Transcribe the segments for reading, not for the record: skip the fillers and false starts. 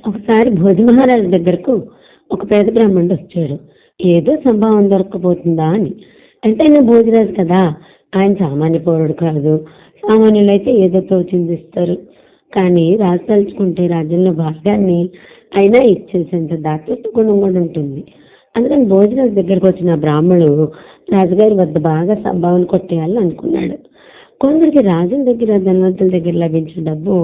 ఒకసారి భోజమహారాజు దగ్గరకు ఒక పేద బ్రాహ్మణుడు వచ్చాడు. ఏదో సంభావన దొరక్కపోతుందా అని. అంటే ఆయన భోజరాజు కదా, ఆయన సామాన్య పౌరుడు కాదు. సామాన్యులైతే ఏదో తోచిందిస్తారు. కానీ రాజు తలుచుకుంటే రాజ్యంలో భాగాన్ని అయినా ఇచ్చేసేంత దాతృత్వ గుణం కూడా ఉంటుంది. అందుకని భోజరాజు దగ్గరకు వచ్చిన బ్రాహ్మణుడు రాజుగారి వద్ద బాగా సంభావన కొట్టేయాలని అనుకున్నాడు. కొందరికి రాజుల దగ్గర, ధనవంతుల దగ్గర లభించిన డబ్బు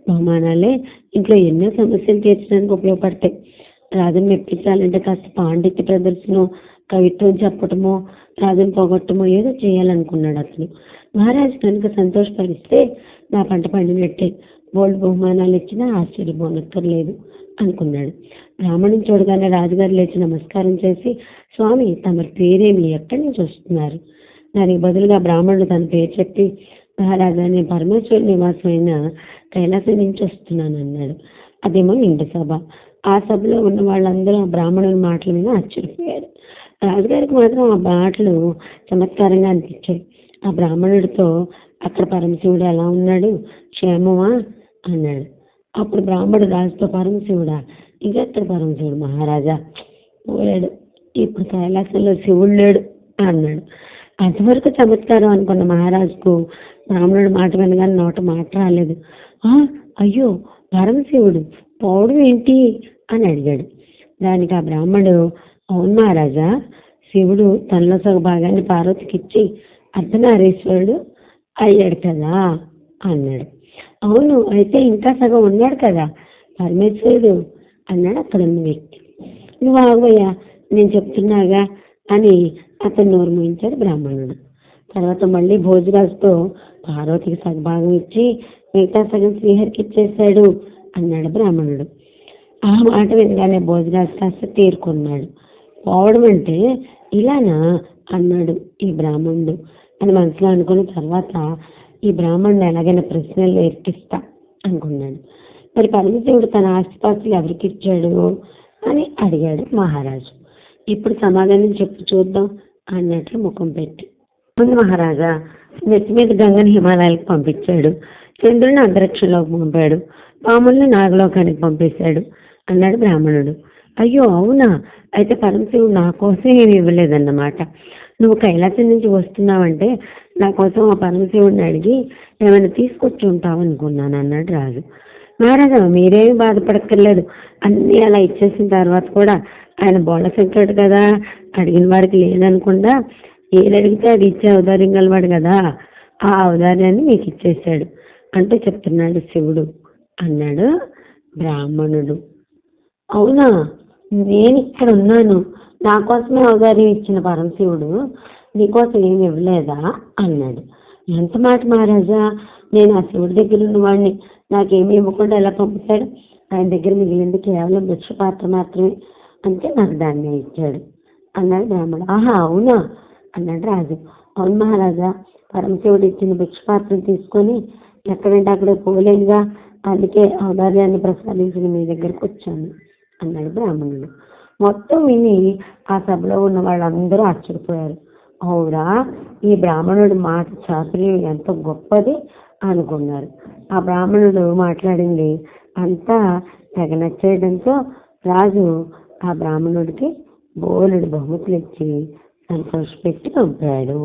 బహుమానాలే ఇంట్లో ఎన్నో సమస్యలు తీర్చడానికి ఉపయోగపడతాయి. రాజుని మెప్పించాలంటే కాస్త పాండిత్య ప్రదర్శన, కవిత్వం చెప్పటమో, రాజుని పోగొట్టమో ఏదో చేయాలనుకున్నాడు అతను. మహారాజు కనుక సంతోషపరిస్తే నా పంట పండినట్టే, బోల్డ్ బహుమానాలు ఇచ్చినా ఆశ్చర్యపోనక్కర్లేదు అనుకున్నాడు. బ్రాహ్మణుని చూడగానే రాజుగారు లేచి నమస్కారం చేసి, స్వామి తమ పేరేమి, ఎక్కడి నుంచి వస్తున్నారు? దానికి బదులుగా బ్రాహ్మణుడు తన పేరు చెప్పి, మహారాజా నేను పరమేశ్వరుని నివాసమైన కైలాసం నుంచి వస్తున్నాను అన్నాడు. అదేమో ఇంటి సభ. ఆ సభలో ఉన్న వాళ్ళందరూ ఆ బ్రాహ్మణుని మాటల మీద ఆశ్చర్యపోయారు. రాజుగారికి మాత్రం ఆ మాటలు చమత్కారంగా అనిపించాయి. ఆ బ్రాహ్మణుడితో, అక్కడ పరమశివుడు ఎలా ఉన్నాడు, క్షేమమా అన్నాడు. అప్పుడు బ్రాహ్మణుడు రాజుతో, పరమశివుడా? ఇంకెక్కడ పరమశివుడు మహారాజా, పోయాడు. ఇప్పుడు కైలాసంలో శివుడు లేడు అన్నాడు. అంతవరకు చమత్కారం అనుకున్న మహారాజుకు బ్రాహ్మణుడు మాట వినగానే నోట మాట రాలేదు. అయ్యో, పరమశివుడు పోవడం ఏంటి అని అడిగాడు. దానికి ఆ బ్రాహ్మణుడు, అవును మహారాజా, శివుడు తనలో సగ భాగాన్ని పార్వతికి ఇచ్చి అర్ధనారీశ్వరుడు అయ్యాడు కదా అన్నాడు. అవును, అయితే ఇంకా సగం ఉన్నాడు కదా పరమేశ్వరుడు అన్నాడు అక్కడ ఉన్న వ్యక్తి. నువ్వు ఆగయ్యా, నేను చెప్తున్నాగా అని అతను నోరు మూయించాడు బ్రాహ్మణుడు. తర్వాత మళ్ళీ భోజరాజుతో, పార్వతికి సగభాగం ఇచ్చి మిగతా సగం శ్రీహరికి ఇచ్చేశాడు అన్నాడు బ్రాహ్మణుడు. ఆ మాట వినగానే భోజరాజు కాస్త తేరుకున్నాడు. పోవడం అంటే ఇలానా అన్నాడు ఈ బ్రాహ్మణుడు అని మనసులో అనుకున్న తర్వాత, ఈ బ్రాహ్మణుడు ఎలాగైనా ప్రశ్నలు ఎక్కిస్తా అనుకున్నాడు. మరి పరమశివుడు తన ఆస్తిపాస్తులు ఎవరికి ఇచ్చాడు అని అడిగాడు మహారాజు. ఇప్పుడు సమాధానం చెప్పు చూద్దాం అన్నట్లు ముఖం పెట్టి, ముందు మహారాజా, నెత్తి మీద గంగని హిమాలయాలకు పంపించాడు, చంద్రుని అంతరిక్షంలోకి పంపాడు, పాముల్ని నాగలోకానికి పంపేశాడు అన్నాడు బ్రాహ్మణుడు. అయ్యో అవునా, అయితే పరమశివుడు నా కోసం ఏమి ఇవ్వలేదన్నమాట. నువ్వు కైలాసం నుంచి వస్తున్నావంటే నా కోసం ఆ పరమశివుడిని అడిగి ఏమైనా తీసుకొచ్చి ఉంటావు అనుకున్నాను అన్నాడు రాజు. మహారాజా మీరేమి బాధపడక్కర్లేదు, అన్నీ అలా ఇచ్చేసిన తర్వాత కూడా ఆయన బోళ సంఖ్యాడు కదా, అడిగిన వాడికి లేదనకుండా ఏది అడిగితే అది ఇచ్చే ఔదార్యం గలవాడు కదా, ఆ ఔదార్యాన్ని మీకు ఇచ్చేసాడు అంటూ చెప్తున్నాడు శివుడు అన్నాడు బ్రాహ్మణుడు. అవునా, నేను ఇక్కడ ఉన్నాను, నా కోసమే ఔదార్యం ఇచ్చిన పరమశివుడు నీకోసం ఏమి ఇవ్వలేదా అన్నాడు. ఎంత మాట మహారాజా, నేను ఆ శివుడి దగ్గర ఉన్నవాడిని, నాకేమి ఇవ్వకుండా ఎలా పంపుతాడు? ఆయన దగ్గర మిగిలింది కేవలం భిక్ష పాత్ర మాత్రమే, అంటే నాకు దాన్ని ఇచ్చాడు అన్నాడు బ్రాహ్మణుడు. ఆహా అవునా అన్నాడు రాజు. అవును మహారాజా, పరమశివుడు ఇచ్చిన భిక్ష పాత్రను తీసుకొని ఎక్కడంటే అక్కడ పోలేదుగా, అందుకే ఔదార్యాన్ని ప్రసాదించిన మీ దగ్గరకు వచ్చాను అన్నాడు బ్రాహ్మణుడు. మొత్తం విని ఆ సభలో ఉన్న వాళ్ళందరూ ఆశ్చర్యపోయారు. అవురా, ఈ బ్రాహ్మణుడు మాట చాతుర్యం ఎంత గొప్పది అనుకున్నారు. ఆ బ్రాహ్మణుడు మాట్లాడింది అంతా తెగ నచ్చేయడంతో రాజు ఆ బ్రాహ్మణుడికి బోలెడు బహుమతులు ఇచ్చి సంతోషపెట్టి పంపాడు.